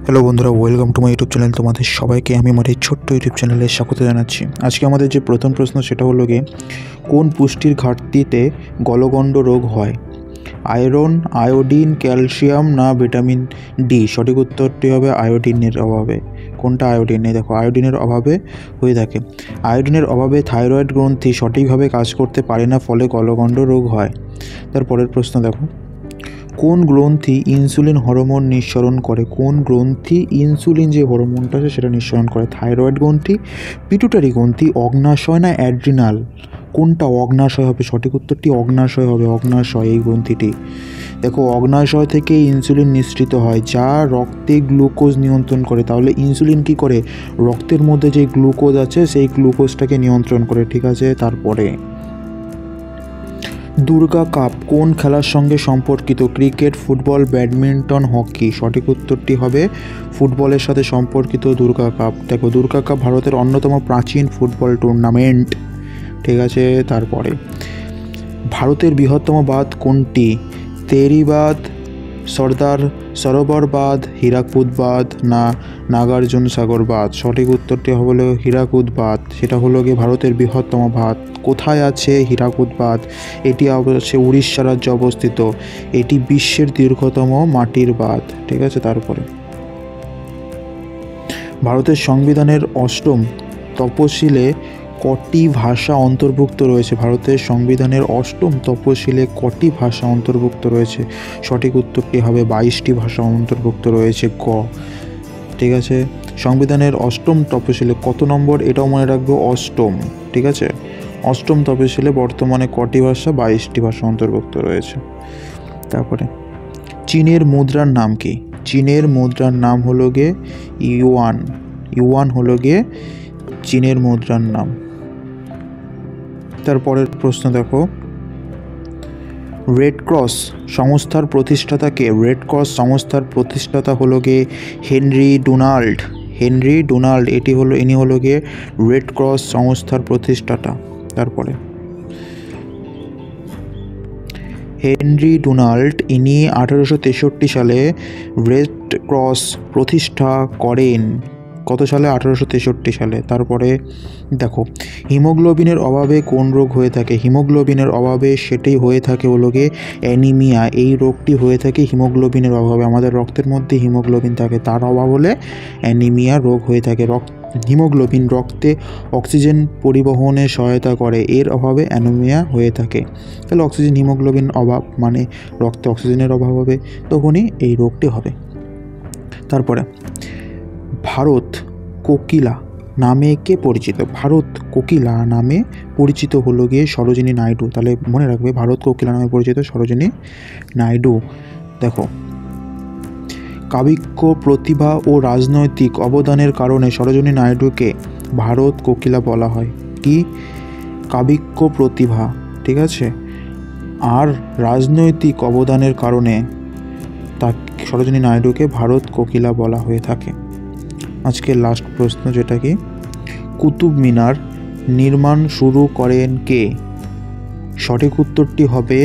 Hello বন্ধুরা, welcome to my YouTube channel. তোমাদের সবাইকে আমি আমার এই ছোট্ট ইউটিউব চ্যানেলে স্বাগত জানাচ্ছি। আজকে আমাদের যে প্রথম প্রশ্ন সেটা হলো গিয়ে, কোন পুষ্টির ঘাটতিতে গলগণ্ড রোগ হয়? আয়রন, আয়োডিন, ক্যালসিয়াম না ভিটামিন ডি? সঠিক উত্তরটি হবে আয়োডিনের অভাবে। কোনটা আয়োডিন? দেখো, আয়োডিনের অভাবে হয়ে থাকে। আয়োডিনের অভাবে থাইরয়েড গ্রন্থি সঠিকভাবে কাজ করতে পারে না, ফলে গলগণ্ড রোগ হয়। তারপরের প্রশ্ন দেখো, কোন গ্রন্থি ইনসুলিন হরমোন নিঃসরণ করে? কোন গ্রন্থি ইনসুলিন যে হরমোনটা আছে সেটা নিঃসরণ করে? থাইরয়েড গ্রন্থি, পিটুটারি গ্রন্থি, অগ্নাশয় না অ্যাড্রিনাল? কোনটা? অগ্নাশয় হবে। সঠিক উত্তরটি অগ্নাশয় হবে। অগ্নাশয় এই গ্রন্থিটি। দেখো, অগ্নাশয় থেকে ইনসুলিন নিঃসৃত হয়, যা রক্তে গ্লুকোজ নিয়ন্ত্রণ করে। তাহলে ইনসুলিন কি করে? রক্তের মধ্যে যে গ্লুকোজ আছে সেই গ্লুকোজটাকে নিয়ন্ত্রণ করে। ঠিক আছে। তারপরে দুর্গা কাপ কোন খেলার সঙ্গে সম্পর্কিত? Cricket, football, badminton, hockey? সঠিক উত্তরটি হবে ফুটবলের সাথে সম্পর্কিত দুর্গা কাপ। দেখো, দুর্গা কাপ ভারতের অন্যতম প্রাচীন ফুটবল টুর্নামেন্ট। ঠিক আছে। তারপরে ভারতের বৃহত্তম বাঁধ কোনটি? তেরি বাঁধ, সর্দার সরোবর বাঁধ, হীরাকুদ বাঁধ না নাগার্জুন সাগর বাঁধ? সঠিক উত্তরটি হলো হীরাকুদ বাঁধ। সেটা হলো গিয়ে ভারতের বৃহত্তম বাঁধ। কোথায় আছে হীরাকুদ বাঁধ? এটি অবশ্যই উড়িষ্যা রাজ্যে অবস্থিত। এটি বিশ্বের দীর্ঘতম মাটির বাঁধ। ঠিক আছে। তারপরে ভারতের সংবিধানের অষ্টম তফসিলে কটি ভাষা অন্তর্ভুক্ত রয়েছে? ভারতের সংবিধানের অষ্টম তফসিলে কটি ভাষা অন্তর্ভুক্ত রয়েছে? সঠিক উত্তরটি হবে 22টি ভাষা অন্তর্ভুক্ত রয়েছে। ক। ঠিক আছে। সংবিধানের অষ্টম তফসিলে কত নম্বর? এটাও মনে রাখবো, অষ্টম। ঠিক আছে। অষ্টম তফসিলে বর্তমানে কটি ভাষা? 22টি ভাষা অন্তর্ভুক্ত রয়েছে। তারপরে চীনের মুদ্রার নাম কি? চীনের মুদ্রার নাম হলো গিয়ে ইউয়ান। ইউয়ান হলো গিয়ে চীনের মুদ্রার নাম। তারপরের প্রশ্ন দেখো, রেড ক্রস সংস্থার প্রতিষ্ঠাতা কে? রেড ক্রস সংস্থার প্রতিষ্ঠাতা হলো গিয়ে হেনরি ডোনাল্ড। হেনরি ডোনাল্ড ইনি হলো গিয়ে রেড ক্রস সংস্থার প্রতিষ্ঠাতা। তারপরে হেনরি ডোনাল্ড ইনি 1863 সালে রেড ক্রস প্রতিষ্ঠা করেন। কত সালে? 1863 সালে। তারপরে দেখো, হিমোগ্লোবিনের অভাবে কোন রোগ হয়ে থাকে? হিমোগ্লোবিনের অভাবে সেটাই হয়ে থাকে হলো গিয়ে অ্যানিমিয়া। এই রোগটি হয়ে থাকে হিমোগ্লোবিনের অভাবে। আমাদের রক্তের মধ্যে হিমোগ্লোবিন থাকে, তার অভাব হলে অ্যানিমিয়া রোগ হয়ে থাকে। হিমোগ্লোবিন রক্তে অক্সিজেন পরিবহনে সহায়তা করে, এর অভাবে অ্যানিমিয়া হয়ে থাকে। তাহলে অক্সিজেন হিমোগ্লোবিন অভাব মানে রক্তে অক্সিজেনের অভাব হবে, তখনই এই রোগটি হবে। তারপরে ভারত কোকিলা নামে কে পরিচিত? ভারত কোকিলা নামে পরিচিত হলো গিয়ে সরোজিনী নাইডু। তাহলে মনে রাখবে, ভারত কোকিলা নামে পরিচিত সরোজিনী নাইডু। দেখো, কাব্যিক প্রতিভা ও রাজনৈতিক অবদানের কারণে সরোজিনী নাইডুকে ভারত কোকিলা বলা হয়। কি? কাব্যিক প্রতিভা। ঠিক আছে। আর রাজনৈতিক অবদানের কারণে সরোজিনী নাইডুকে ভারত কোকিলা বলা হয়ে থাকে। আজকের লাস্ট প্রশ্ন, যেটা কি, কুতুব মিনার নির্মাণ শুরু করেন কে? সঠিক উত্তরটি হবে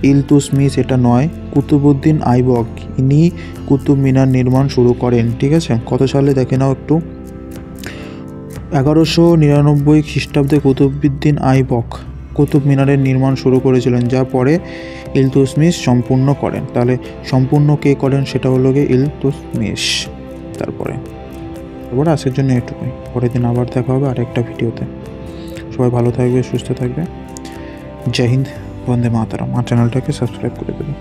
ইলতুৎমিশ। এটা নয়, কুতুবউদ্দিন আইবক ইনি কুতুব মিনার নির্মাণ শুরু করেন। ঠিক আছে। কত সালে দেখে নাও একটু। 1199 খ্রিস্টাব্দে কুতুবউদ্দিন আইবক কুতুব মিনারের নির্মাণ শুরু করেছিলেন, যা পরে ইলতুৎমিশ সম্পূর্ণ করেন। তাহলে সম্পূর্ণ কে করেন? সেটা হলো গিয়ে ইলতুৎমিশ। তারপরে আজকের জন্য এটুকুই। পরের দিন আবার দেখা হবে আরেকটা ভিডিওতে। সবাই ভালো থাকবে, সুস্থ থাকবে। জয় হিন্দ, বন্দে মাতরম। আমার চ্যানেলটাকে সাবস্ক্রাইব করে দেবে।